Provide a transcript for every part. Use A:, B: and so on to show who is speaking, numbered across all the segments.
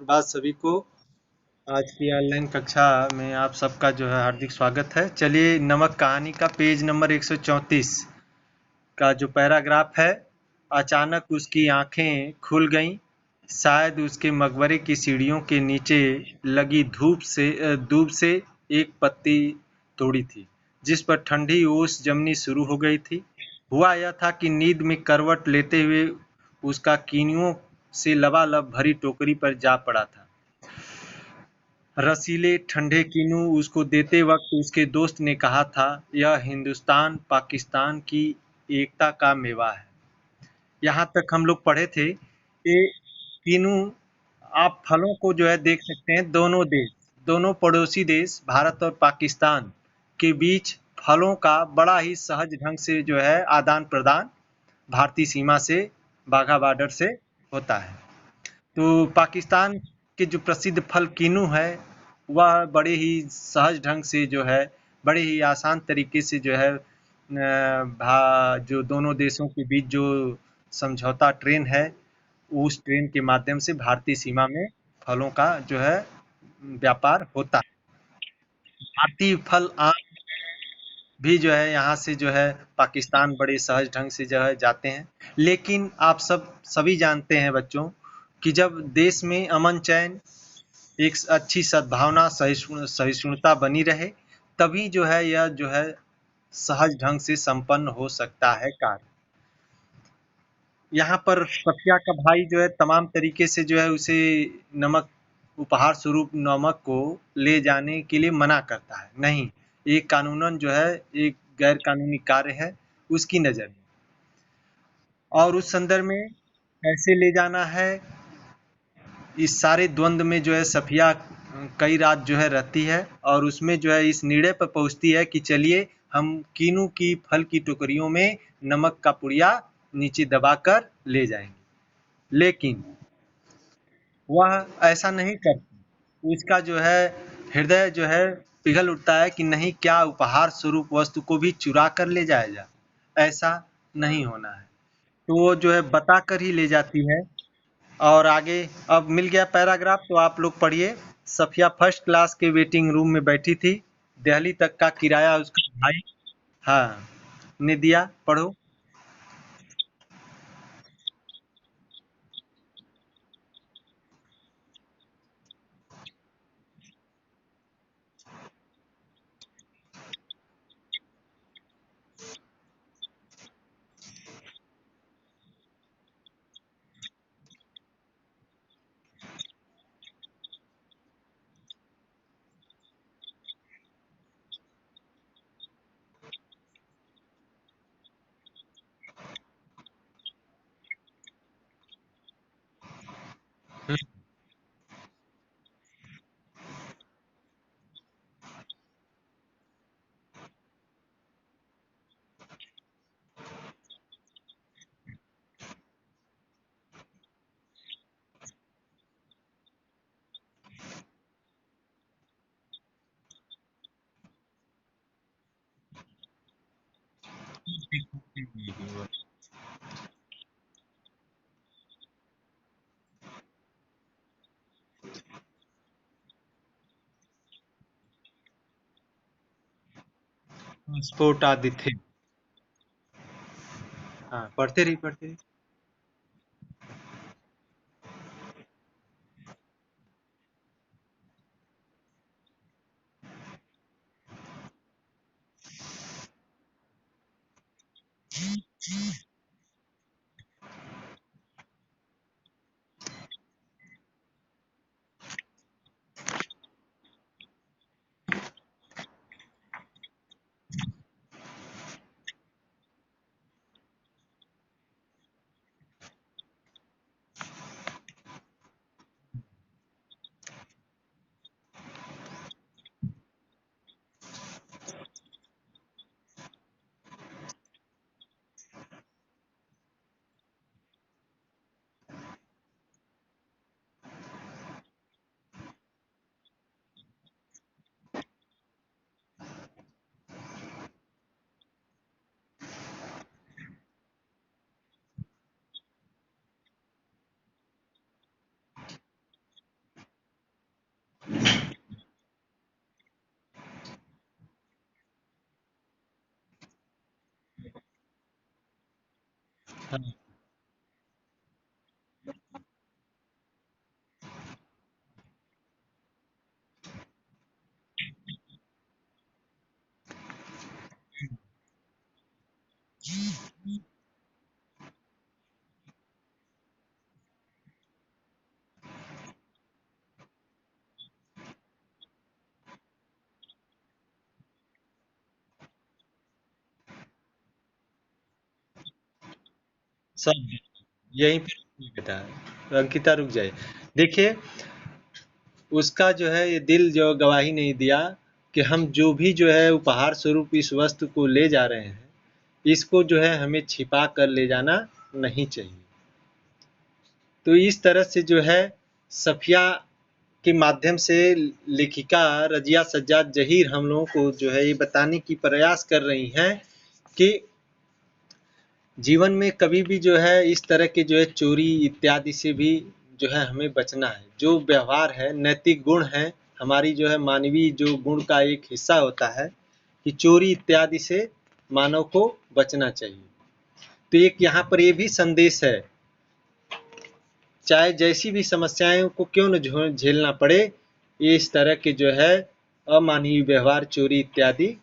A: धन्यवाद सभी को। आज की ऑनलाइन कक्षा में आप सबका जो है हार्दिक स्वागत है। चलिए, नमक कहानी का पेज नंबर 134 का जो पैराग्राफ है। अचानक उसकी आंखें खुल गईं। शायद उसके मकबरे की सीढ़ियों के नीचे लगी धूप से एक पत्ती तोड़ी थी, जिस पर ठंडी ओस जमनी शुरू हो गई थी। हुआ यह था कि नींद में करवट लेते हुए उसका कीनियों से लबालब भरी टोकरी पर जा पड़ा था। रसीले ठंडे कीनू उसको देते वक्त उसके दोस्त ने कहा था, यह हिंदुस्तान पाकिस्तान की एकता का मेवा है। यहाँ तक हम लोग पढ़े थे कि कीनू, आप फलों को जो है देख सकते हैं। दोनों पड़ोसी देश भारत और पाकिस्तान के बीच फलों का बड़ा ही सहज ढंग से जो है आदान प्रदान भारतीय सीमा से, बाघा बॉर्डर से होता है। तो पाकिस्तान के जो प्रसिद्ध फल कीनू है, वह बड़े ही सहज ढंग से जो है, बड़े ही आसान तरीके से जो है जो दोनों देशों के बीच जो समझौता ट्रेन है, उस ट्रेन के माध्यम से भारतीय सीमा में फलों का जो है व्यापार होता है। भारतीय फल आम भी जो है यहाँ से जो है पाकिस्तान बड़े सहज ढंग से जो है जाते हैं। लेकिन आप सभी जानते हैं बच्चों, कि जब देश में अमन चैन, एक अच्छी सद्भावना, सहिष्णुता बनी रहे, तभी जो है यह जो है सहज ढंग से संपन्न हो सकता है कार्य। यहाँ पर सफिया का भाई जो है तमाम तरीके से जो है उसे नमक, उपहार स्वरूप नमक को ले जाने के लिए मना करता है। नहीं, ये कानूनन जो है एक गैर कानूनी कार्य है उसकी नज़र में। और उस संदर्भ में कैसे ले जाना है, इस सारे द्वंद में जो है सफिया कई रात जो है रहती है, और उसमें जो है इस निर्णय पर पहुंचती है कि चलिए हम कीनू की फल की टोकरियों में नमक का पुड़िया नीचे दबाकर ले जाएंगे। लेकिन वह ऐसा नहीं करती। उसका जो है हृदय जो है पिघल उठता है कि नहीं, क्या उपहार स्वरूप वस्तु को भी चुरा कर ले जाया जाए? ऐसा नहीं होना है। तो वो जो है बता कर ही ले जाती है। और आगे अब मिल गया पैराग्राफ, तो आप लोग पढ़िए। सफिया फर्स्ट क्लास के वेटिंग रूम में बैठी थी। दिल्ली तक का किराया उसका भाई, हाँ, ने दिया। पढ़ो। स्पोर्ट आदि थे। हाँ, पढ़ते रही पढ़ते रही। हाँ, सब यहीं पे रुकिए बेटा, अंकिता रुक जाइए। देखिए, उसका जो है ये दिल जो गवाही नहीं दिया कि हम जो भी जो है उपहार स्वरूप इस वस्तु को ले जा रहे हैं, इसको जो है हमें छिपा कर ले जाना नहीं चाहिए। तो इस तरह से जो है सफिया के माध्यम से लेखिका रजिया सज्जाद जहीर हम लोगों को जो है ये बताने की प्रयास कर रही हैं कि जीवन में कभी भी जो है इस तरह के जो है चोरी इत्यादि से भी जो है हमें बचना है। जो व्यवहार है, नैतिक गुण है, हमारी जो है मानवीय जो गुण का एक हिस्सा होता है कि चोरी इत्यादि से मानव को बचना चाहिए। तो एक यहाँ पर ये भी संदेश है, चाहे जैसी भी समस्याएं को क्यों न झेलना पड़े, ये इस तरह के जो है अमानवीय व्यवहार, चोरी इत्यादि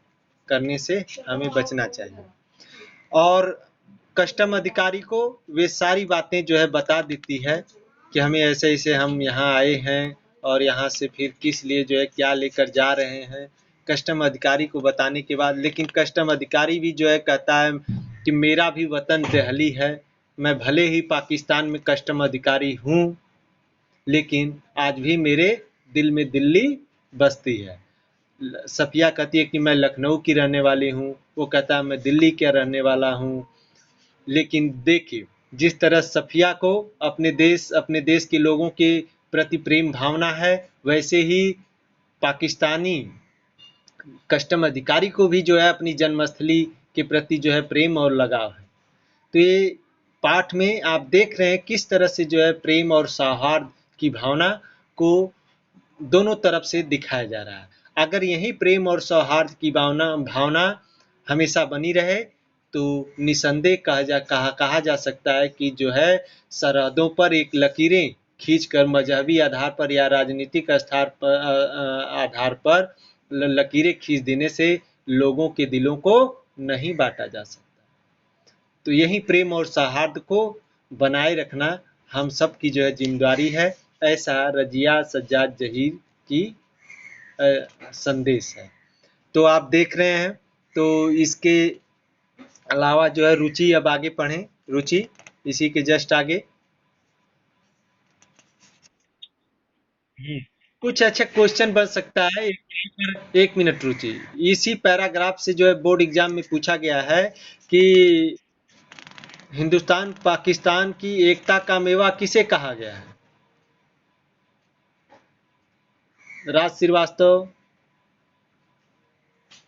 A: करने से हमें बचना चाहिए। और कस्टम अधिकारी को वे सारी बातें जो है बता देती है कि हमें ऐसे ऐसे हम यहाँ आए हैं और यहाँ से फिर किस लिए जो है क्या लेकर जा रहे हैं। कस्टम अधिकारी को बताने के बाद लेकिन कस्टम अधिकारी भी जो है कहता है कि मेरा भी वतन दिल्ली है, मैं भले ही पाकिस्तान में कस्टम अधिकारी हूँ, लेकिन आज भी मेरे दिल में दिल्ली बसती है। सफिया कहती है कि मैं लखनऊ की रहने वाली हूँ, वो कहता है मैं दिल्ली का रहने वाला हूँ। लेकिन देखिए, जिस तरह सफिया को अपने देश के लोगों के प्रति प्रेम भावना है, वैसे ही पाकिस्तानी कस्टम अधिकारी को भी जो है अपनी जन्मस्थली के प्रति जो है प्रेम और लगाव है। तो ये पाठ में आप देख रहे हैं किस तरह से जो है प्रेम और सौहार्द की भावना को दोनों तरफ से दिखाया जा रहा है। अगर यही प्रेम और सौहार्द की भावना भावना हमेशा बनी रहे तो निसंदेह कहा जा सकता है कि जो है सरहदों पर एक लकीरें खींचकर मजहबी आधार पर या राजनीतिक आधार पर लकीरें खींच देने से लोगों के दिलों को नहीं बांटा जा सकता। तो यही प्रेम और सौहार्द को बनाए रखना हम सब की जो है जिम्मेदारी है, ऐसा रजिया सज्जाद जहीर की संदेश है। तो आप देख रहे हैं, तो इसके अलावा जो है रुचि अब आगे पढ़ें। रुचि इसी के जस्ट आगे। कुछ अच्छा क्वेश्चन बन सकता है। एक मिनट रुचि, इसी पैराग्राफ से जो है बोर्ड एग्जाम में पूछा गया है कि हिंदुस्तान पाकिस्तान की एकता का मेवा किसे कहा गया है? राज श्रीवास्तव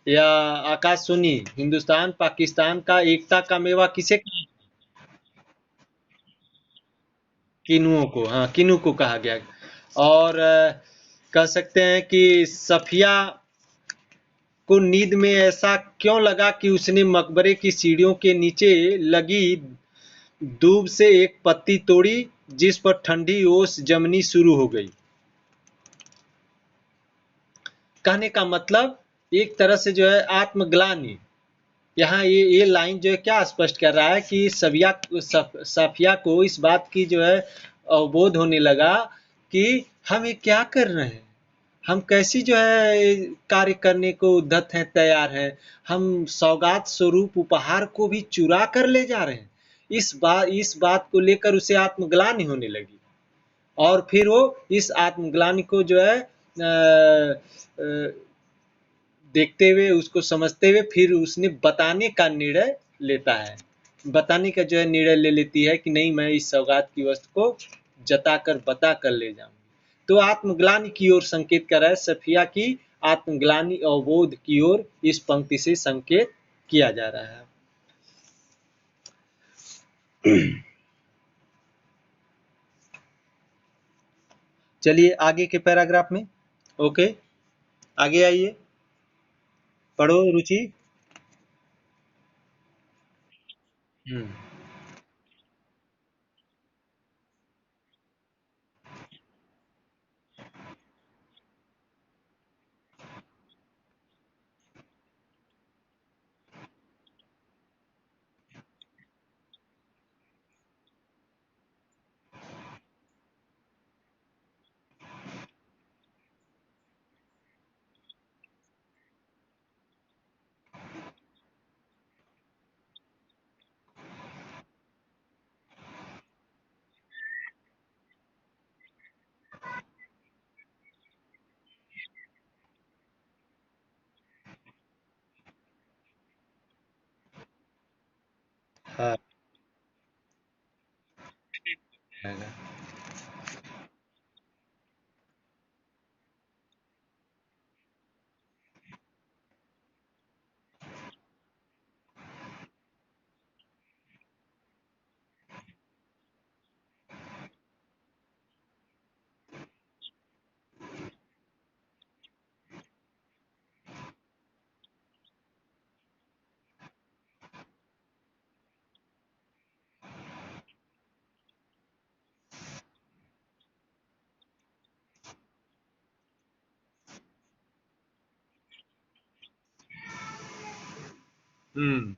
A: या आकाश सोनी, हिंदुस्तान पाकिस्तान का एकता का मेवा किसे कहा? किनुओं को, हाँ किनू को कहा गया। और कह सकते हैं कि सफिया को नींद में ऐसा क्यों लगा कि उसने मकबरे की सीढ़ियों के नीचे लगी दूब से एक पत्ती तोड़ी, जिस पर ठंडी ओस जमनी शुरू हो गई। कहने का मतलब एक तरह से जो है आत्मग्लानि। यहाँ ये लाइन जो है क्या स्पष्ट कर रहा है कि साफिया को इस बात की जो है अवबोध होने लगा कि हम ये क्या कर रहे हैं, हम कैसी जो है कार्य करने को उद्धत हैं, तैयार हैं। हम सौगात स्वरूप उपहार को भी चुरा कर ले जा रहे हैं। इस बात को लेकर उसे आत्मग्लानि होने लगी और फिर वो इस आत्मग्लानि को जो है देखते हुए, उसको समझते हुए फिर उसने बताने का निर्णय लेता है। बताने का जो है निर्णय ले लेती है कि नहीं, मैं इस सौगात की वस्तु को जता कर बता कर ले जाऊंगी। तो आत्मग्लानि की ओर संकेत कर रहा है, सफिया की आत्मग्लानि अवबोध की ओर इस पंक्ति से संकेत किया जा रहा है। चलिए आगे के पैराग्राफ में। ओके, आगे आइए, पढ़ो रुचि। हम्म हम्म।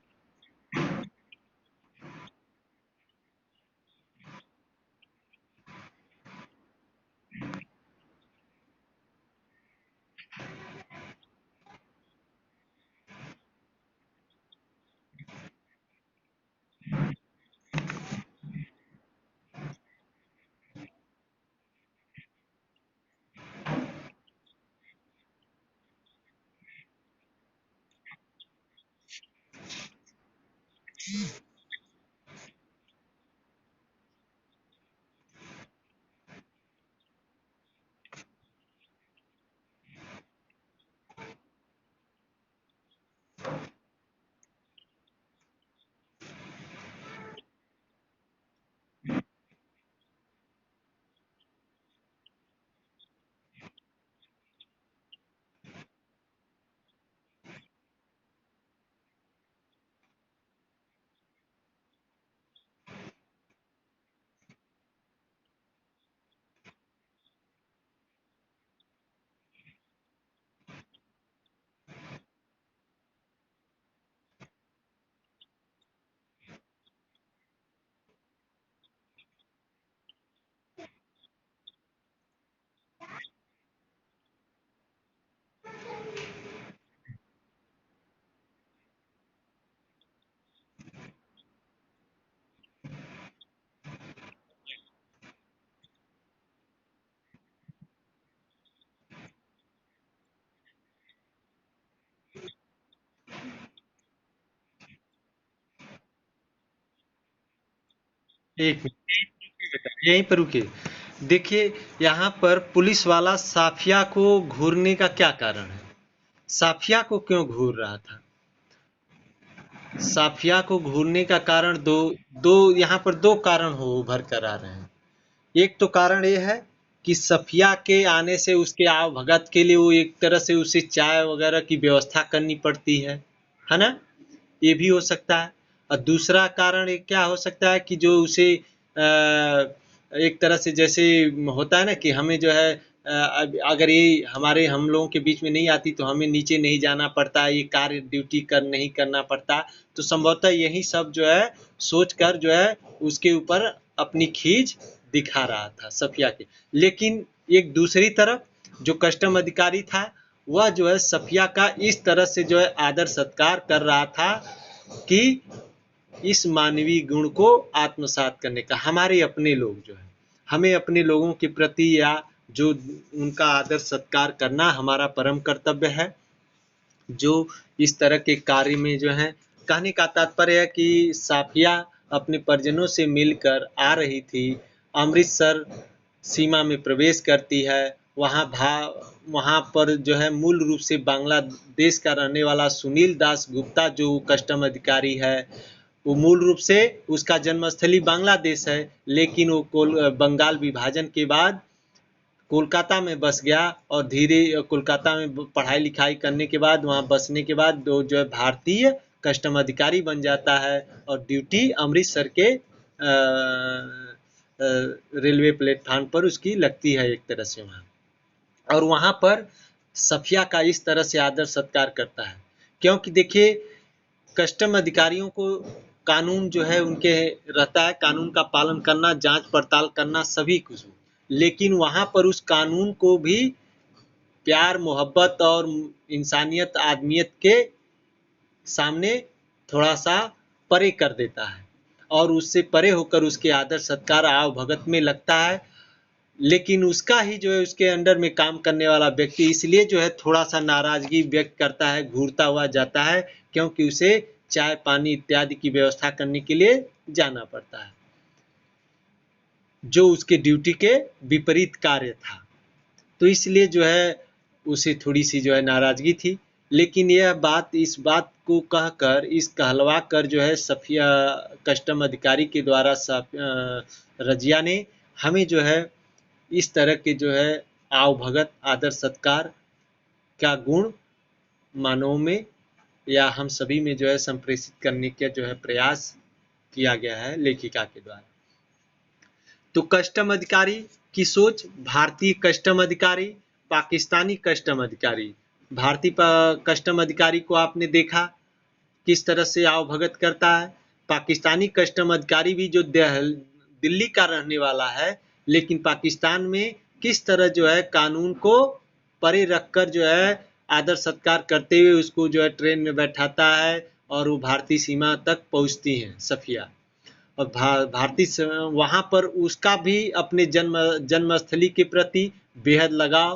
A: एक मिनट, यहीं पर रुकिए। देखिए, यहाँ पर पुलिस वाला साफिया को घूरने का क्या कारण है? साफिया को क्यों घूर रहा था? साफिया को घूरने का कारण दो दो यहाँ पर दो कारण हो उभर कर आ रहे हैं। एक तो कारण ये है कि सफिया के आने से उसके आवभगत के लिए वो एक तरह से उसे चाय वगैरह की व्यवस्था करनी पड़ती है ना? ये भी हो सकता है। और दूसरा कारण ये क्या हो सकता है कि जो उसे एक तरह से जैसे होता है ना कि हमें जो है अगर ये हमारे हम लोगों के बीच में नहीं आती तो हमें नीचे नहीं जाना पड़ता, ये कार्य ड्यूटी कर नहीं करना पड़ता। तो संभवतः यही सब जो है सोच कर जो है उसके ऊपर अपनी खींच दिखा रहा था सफिया के। लेकिन एक दूसरी तरफ जो कस्टम अधिकारी था वह जो है सफिया का इस तरह से जो है आदर सत्कार कर रहा था कि इस मानवीय गुण को आत्मसात करने का। हमारे अपने लोग जो है, हमें अपने लोगों के प्रति या जो उनका आदर सत्कार करना हमारा परम कर्तव्य है। जो इस तरह के कार्य में जो है, कहने का तात्पर्य है कि साफिया अपने परिजनों से मिलकर आ रही थी, अमृतसर सीमा में प्रवेश करती है। वहाँ भा वहाँ पर जो है मूल रूप से बांग्लादेश का रहने वाला सुनील दास गुप्ता जो कस्टम अधिकारी है, वो मूल रूप से उसका जन्मस्थली बांग्लादेश है, लेकिन वो बंगाल विभाजन के बाद कोलकाता में बस गया और धीरे कोलकाता में पढ़ाई लिखाई करने के बाद वहाँ बसने के बाद वो जो है भारतीय कस्टम अधिकारी बन जाता है और ड्यूटी अमृतसर के रेलवे प्लेटफार्म पर उसकी लगती है एक तरह से वहाँ। और वहाँ पर सफिया का इस तरह से आदर सत्कार करता है, क्योंकि देखिए कस्टम अधिकारियों को कानून जो है उनके रहता है, कानून का पालन करना, जांच पड़ताल करना, सभी कुछ। लेकिन वहाँ पर उस कानून को भी प्यार मोहब्बत और इंसानियत आदमियत के सामने थोड़ा सा परे कर देता है और उससे परे होकर उसके आदर सत्कार आव भगत में लगता है। लेकिन उसका ही जो है उसके अंडर में काम करने वाला व्यक्ति इसलिए जो है थोड़ा सा नाराजगी व्यक्त करता है, घूरता हुआ जाता है, क्योंकि उसे चाय पानी इत्यादि की व्यवस्था करने के लिए जाना पड़ता है, जो उसके ड्यूटी के विपरीत कार्य था। तो इसलिए जो है उसे थोड़ी सी जो है नाराजगी थी। लेकिन यह बात इस बात को कहकर इस कहलवा कर जो है सफिया कस्टम अधिकारी के द्वारा रजिया ने हमें जो है इस तरह के जो है आव भगत आदर सत्कार का गुण मानव में या हम सभी में जो है संप्रेषित करने का जो है प्रयास किया गया है लेखिका के द्वारा। तो कस्टम अधिकारी की सोच, भारतीय कस्टम अधिकारी, पाकिस्तानी कस्टम अधिकारी। भारतीय कस्टम अधिकारी को आपने देखा किस तरह से आवभगत करता है। पाकिस्तानी कस्टम अधिकारी भी जो दिल्ली का रहने वाला है, लेकिन पाकिस्तान में किस तरह जो है कानून को परे रखकर जो है आदर सत्कार करते हुए उसको जो है ट्रेन में बैठाता है और वो भारतीय सीमा तक पहुंचती हैं सफिया। और भारतीय वहां पर उसका भी अपने जन्मस्थली के प्रति बेहद लगाव,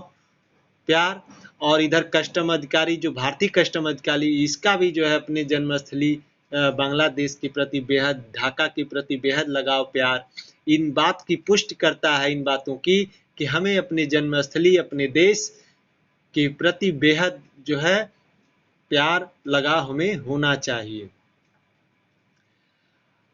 A: प्यार, और इधर कस्टम अधिकारी जो भारतीय कस्टम अधिकारी इसका भी जो है अपने जन्मस्थली बांग्लादेश के प्रति बेहद, ढाका के प्रति बेहद लगाव, प्यार, इन बात की पुष्टि करता है, इन बातों की कि हमें अपने जन्मस्थली, अपने देश के प्रति बेहद जो है प्यार, लगाव हमें होना चाहिए।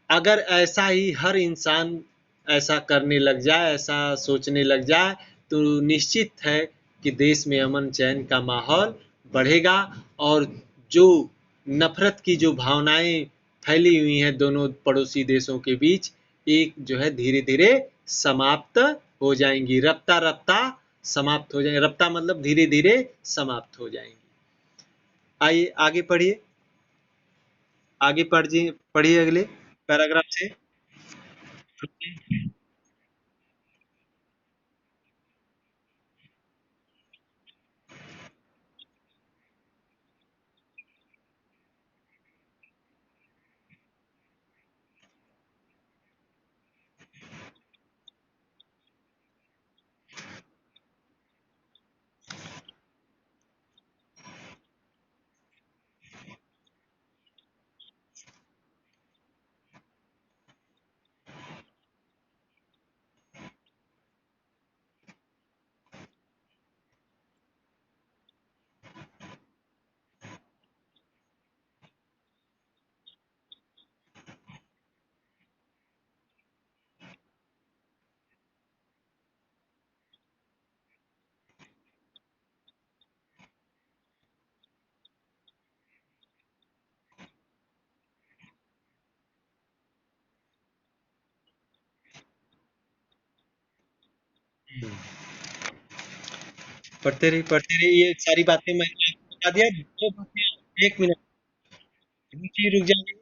A: अगर ऐसा ही हर इंसान ऐसा करने लग जाए, ऐसा सोचने लग जाए, तो निश्चित है कि देश में अमन चैन का माहौल बढ़ेगा और जो नफरत की जो भावनाएं फैली हुई हैं दोनों पड़ोसी देशों के बीच, एक जो है धीरे धीरे समाप्त हो जाएंगी, रफ्ता रफ्ता समाप्त हो जाएंगे। रफ्ता मतलब धीरे धीरे समाप्त हो जाएंगी। आइए आगे पढ़िए, आगे पढ़िए अगले पैराग्राफ से। पढ़ते रहिए, ये सारी बातें मैंने आपको बता दिया। दो बातें, एक मिनट रुकिए, रुक जाइए।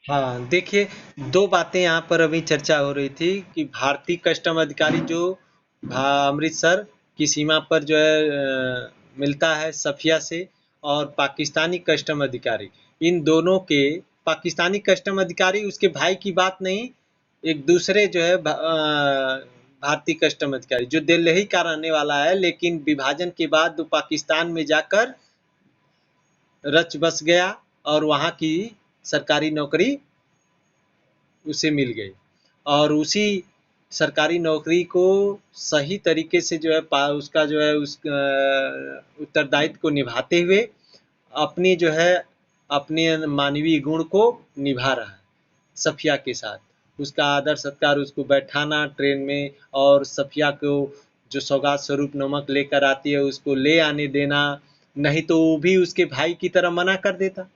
A: हाँ देखिए, दो बातें यहाँ पर अभी चर्चा हो रही थी कि भारतीय कस्टम अधिकारी जो अमृतसर की सीमा पर जो है मिलता है सफिया से, और पाकिस्तानी कस्टम अधिकारी, इन दोनों के, पाकिस्तानी कस्टम अधिकारी उसके भाई की बात नहीं, एक दूसरे जो है भारतीय कस्टम अधिकारी जो दिल्ली का रहने वाला है, लेकिन विभाजन के बाद वो पाकिस्तान में जाकर रच बस गया और वहाँ की सरकारी नौकरी उसे मिल गई, और उसी सरकारी नौकरी को सही तरीके से जो है उसका जो है उस उत्तरदायित्व को निभाते हुए अपनी जो है अपने मानवीय गुण को निभा रहा है सफिया के साथ। उसका आदर सत्कार, उसको बैठाना ट्रेन में, और सफिया को जो सौगात स्वरूप नमक लेकर आती है उसको ले आने देना, नहीं तो वो भी उसके भाई की तरह मना कर देता,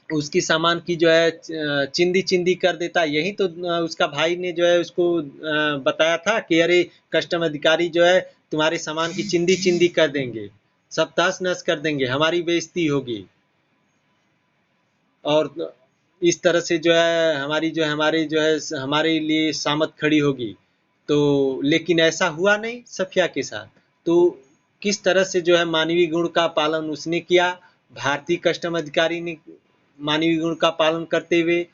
A: उसकी सामान की जो है चिंदी चिंदी कर देता। यही तो उसका भाई ने जो है उसको बताया था कि अरे कस्टम अधिकारी जो है तुम्हारे सामान की चिंदी चिंदी कर देंगे, सब तहस नहस कर देंगे, हमारी बेइज्जती होगी, और इस तरह से जो है हमारी जो है हमारे लिए सामत खड़ी होगी। तो लेकिन ऐसा हुआ नहीं सफिया के साथ। तो किस तरह से जो है मानवीय गुण का पालन उसने किया, भारतीय कस्टम अधिकारी ने मानवीय गुण का पालन करते हुए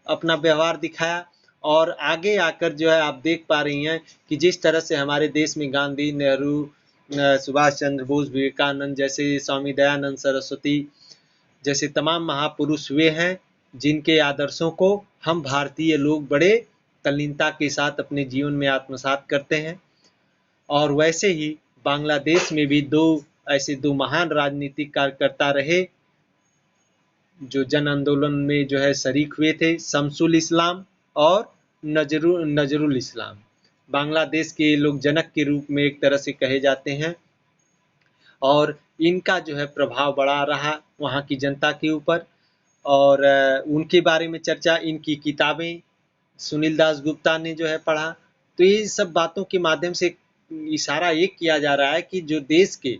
A: अपना व्यवहार दिखाया। और आगे आकर जो है आप देख पा रही हैं कि जिस तरह से हमारे देश में गांधी, नेहरू, सुभाष चंद्र बोस, विवेकानंद जैसे, स्वामी दयानंद सरस्वती जैसे तमाम महापुरुष हुए हैं, जिनके आदर्शों को हम भारतीय लोग बड़े तल्लीनता के साथ अपने जीवन में आत्मसात करते हैं। और वैसे ही बांग्लादेश में भी दो महान राजनीतिक कार्यकर्ता रहे जो जन आंदोलन में जो है शरीक हुए थे, शमसुल इस्लाम और नजरुल इस्लाम। बांग्लादेश के लोग जनक के रूप में एक तरह से कहे जाते हैं और इनका जो है प्रभाव बड़ा रहा वहाँ की जनता के ऊपर। और उनके बारे में चर्चा, इनकी किताबें सुनील दास गुप्ता ने जो है पढ़ा। तो ये सब बातों के माध्यम से इशारा ये किया जा रहा है कि जो देश के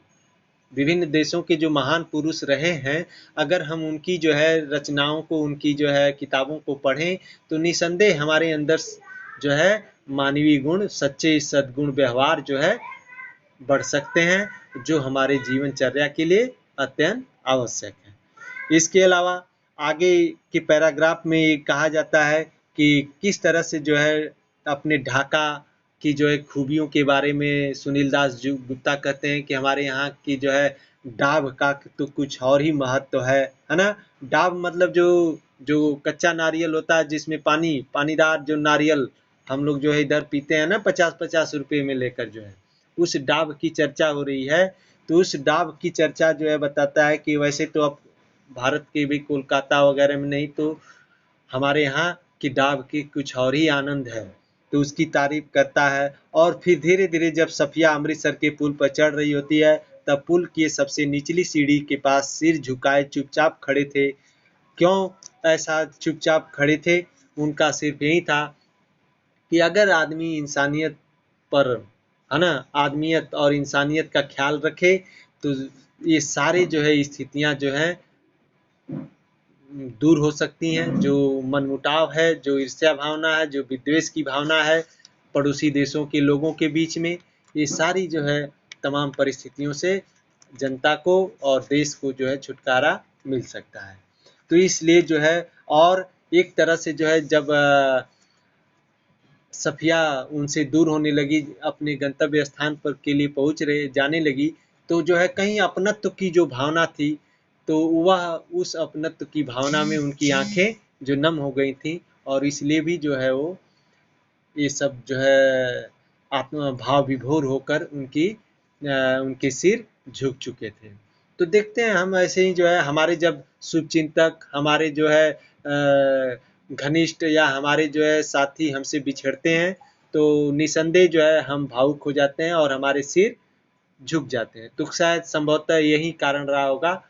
A: विभिन्न देशों के जो महान पुरुष रहे हैं, अगर हम उनकी जो है रचनाओं को, उनकी जो है किताबों को पढ़ें तो निसंदेह हमारे अंदर जो है मानवीय गुण, सच्चे सद्गुण व्यवहार जो है बढ़ सकते हैं, जो हमारे जीवनचर्या के लिए अत्यंत आवश्यक है। इसके अलावा आगे के पैराग्राफ में कहा जाता है कि किस तरह से जो है अपने ढाका की जो है खूबियों के बारे में सुनील दास गुप्ता कहते हैं कि हमारे यहाँ की जो है डाब का तो कुछ और ही महत्व है ना। डाब मतलब जो कच्चा नारियल होता है, जिसमें पानीदार जो नारियल हम लोग जो है इधर पीते हैं ना 50-50 रुपए में लेकर, जो है उस डाब की चर्चा हो रही है। तो उस डाब की चर्चा जो है बताता है कि वैसे तो अब भारत के भी कोलकाता वगैरह में नहीं, तो हमारे यहाँ की डाब की कुछ और ही आनंद है, तो उसकी तारीफ करता है। और फिर धीरे धीरे जब सफिया अमृतसर के पुल पर चढ़ रही होती है, तब पुल की सबसे निचली सीढ़ी के पास सिर झुकाए चुपचाप खड़े थे। क्यों ऐसा चुपचाप खड़े थे? उनका सिर्फ यही था कि अगर आदमी इंसानियत पर, है ना, आदमियत और इंसानियत का ख्याल रखे तो ये सारे जो है स्थितियां जो है दूर हो सकती हैं। जो मनमुटाव है, जो ईर्ष्या भावना है, जो विद्वेष की भावना है पड़ोसी देशों के लोगों के बीच में, ये सारी जो है तमाम परिस्थितियों से जनता को और देश को जो है छुटकारा मिल सकता है। तो इसलिए जो है, और एक तरह से जो है जब सफिया उनसे दूर होने लगी, अपने गंतव्य स्थान पर के लिए जाने लगी, तो जो है कहीं अपनत्व की जो भावना थी, तो वह उस अपनत्व की भावना में उनकी आंखें जो नम हो गई थी, और इसलिए भी जो है वो ये सब जो है आत्मा भाव विभोर होकर उनके सिर झुक चुके थे। तो देखते हैं हम ऐसे ही जो है हमारे जब शुभचिंतक, हमारे जो है घनिष्ठ या हमारे जो है साथी हमसे बिछड़ते हैं, तो निसंदेह जो है हम भावुक हो जाते हैं और हमारे सिर झुक जाते हैं। तो शायद संभवतः यही कारण रहा होगा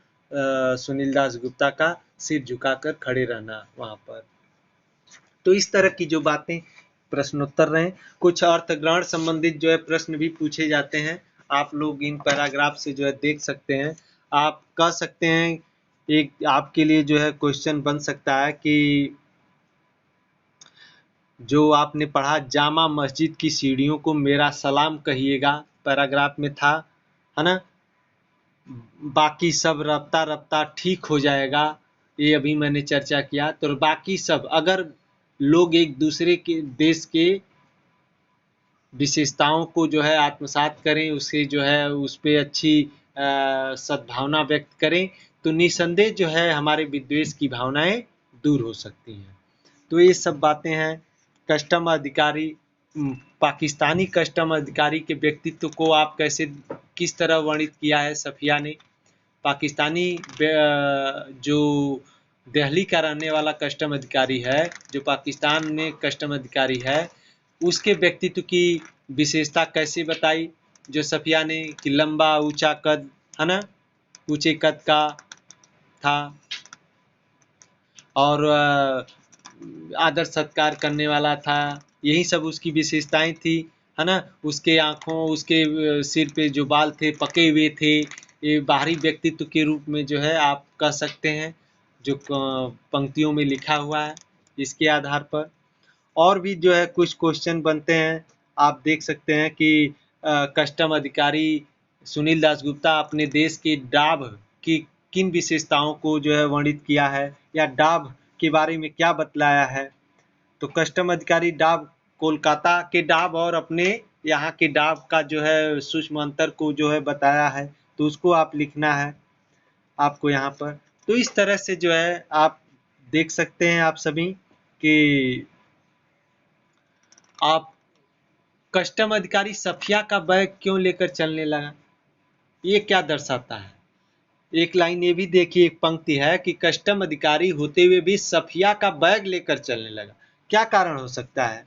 A: सुनील दास गुप्ता का सिर झुकाकर खड़े रहना वहाँ पर। तो इस तरह की जो बातें प्रश्नोत्तर रहे, कुछ अर्थग्रहण संबंधित जो है प्रश्न भी पूछे जाते हैं। आप लोग इन पैराग्राफ से जो है देख सकते हैं। आप कह सकते हैं, एक आपके लिए जो है क्वेश्चन बन सकता है कि जो आपने पढ़ा, जामा मस्जिद की सीढ़ियों को मेरा सलाम कहिएगा, पैराग्राफ में था, है ना। बाकी सब रफ्ता रफ्ता ठीक हो जाएगा, ये अभी मैंने चर्चा किया। तो बाकी सब, अगर लोग एक दूसरे के देश के विशेषताओं को जो है आत्मसात करें, उसे जो है उस पर अच्छी सद्भावना व्यक्त करें, तो निसंदेह जो है हमारे विद्वेष की भावनाएं दूर हो सकती हैं। तो ये सब बातें हैं। कस्टम अधिकारी, पाकिस्तानी कस्टम अधिकारी के व्यक्तित्व को आप कैसे, किस तरह वर्णित किया है सफिया ने। पाकिस्तानी जो दिल्ली का रहने वाला कस्टम अधिकारी है, जो पाकिस्तान में कस्टम अधिकारी है, उसके व्यक्तित्व की विशेषता कैसे बताई जो सफिया ने, कि लंबा ऊंचा कद, है ना, ऊंचे कद का था, और आदर सत्कार करने वाला था। यही सब उसकी विशेषताएं थी, है ना। उसके आँखों, उसके सिर पे जो बाल थे पके हुए थे, ये बाहरी व्यक्तित्व के रूप में जो है आप कह सकते हैं, जो पंक्तियों में लिखा हुआ है इसके आधार पर। और भी जो है कुछ क्वेश्चन बनते हैं। आप देख सकते हैं कि कस्टम अधिकारी सुनील दास गुप्ता अपने देश के डाब की किन विशेषताओं को जो है वर्णित किया है, या डाब के बारे में क्या बतलाया है। तो कस्टम अधिकारी डाब कोलकाता के डाब और अपने यहाँ के डाब का जो है सूक्ष्म अंतर को जो है बताया है, तो उसको आप लिखना है आपको यहाँ पर। तो इस तरह से जो है आप देख सकते हैं आप सभी कि आप कस्टम अधिकारी सफिया का बैग क्यों लेकर चलने लगा, ये क्या दर्शाता है। एक लाइन ये भी देखिए, एक पंक्ति है कि कस्टम अधिकारी होते हुए भी सफिया का बैग लेकर चलने लगा। क्या कारण हो सकता है।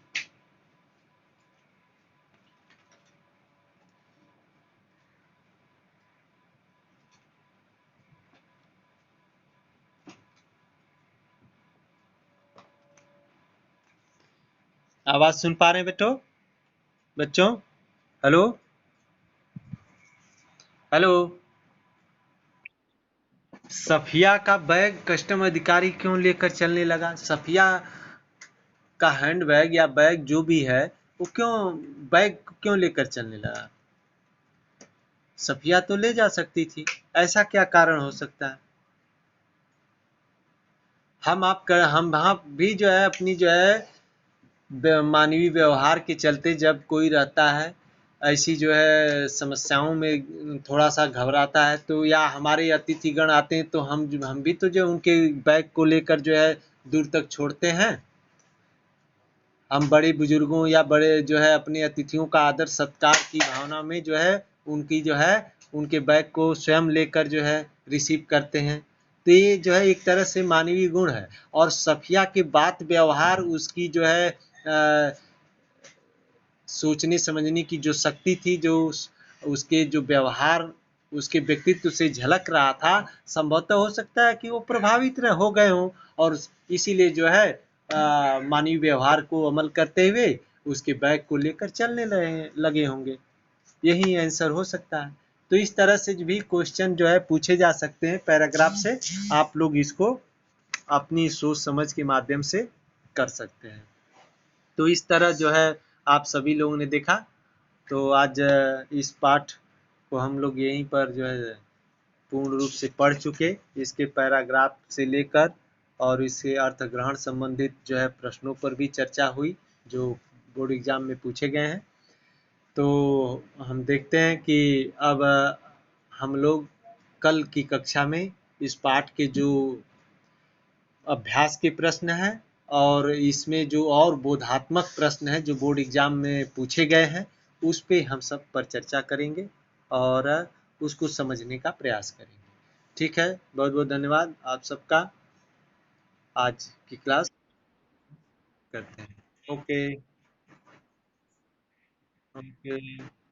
A: आवाज सुन पा रहे हैं बच्चों। Hello hello. सफिया का बैग कस्टम अधिकारी क्यों लेकर चलने लगा। सफिया का हैंड बैग या बैग जो भी है, वो क्यों बैग क्यों लेकर चलने लगा। सफिया तो ले जा सकती थी, ऐसा क्या कारण हो सकता है। हम आप भी जो है अपनी जो है मानवीय व्यवहार के चलते जब कोई रहता है ऐसी जो है समस्याओं में थोड़ा सा घबराता है, तो या हमारे अतिथिगण आते हैं तो हम भी तो जो उनके बैग को लेकर जो है दूर तक छोड़ते हैं। हम बड़े बुजुर्गों या बड़े जो है अपने अतिथियों का आदर सत्कार की भावना में जो है उनकी जो है उनके बैग को स्वयं लेकर जो है रिसीव करते हैं। तो ये जो है एक तरह से मानवीय गुण है। और सफिया के बात व्यवहार उसकी जो है सोचने समझने की जो शक्ति थी, जो उसके जो व्यवहार उसके व्यक्तित्व से झलक रहा था, संभवतः हो सकता है कि वो प्रभावित हो गए हों और इसीलिए जो है मानवीय व्यवहार को अमल करते हुए उसके बैग को लेकर चलने लगे होंगे। यही आंसर हो सकता है। तो इस तरह से भी क्वेश्चन जो है पूछे जा सकते हैं पैराग्राफ से। आप लोग इसको अपनी सोच समझ के माध्यम से कर सकते हैं। तो इस तरह जो है आप सभी लोगों ने देखा। तो आज इस पाठ को हम लोग यहीं पर जो है पूर्ण रूप से पढ़ चुके। इसके पैराग्राफ से लेकर और इसके अर्थ ग्रहण संबंधित जो है प्रश्नों पर भी चर्चा हुई जो बोर्ड एग्जाम में पूछे गए हैं। तो हम देखते हैं कि अब हम लोग कल की कक्षा में इस पाठ के जो अभ्यास के प्रश्न हैं और इसमें जो और बोधात्मक प्रश्न हैं जो बोर्ड एग्जाम में पूछे गए हैं, उस पे हम सब पर चर्चा करेंगे और उसको समझने का प्रयास करेंगे। ठीक है, बहुत बहुत धन्यवाद आप सबका। आज की क्लास करते हैं। ओके। ओके।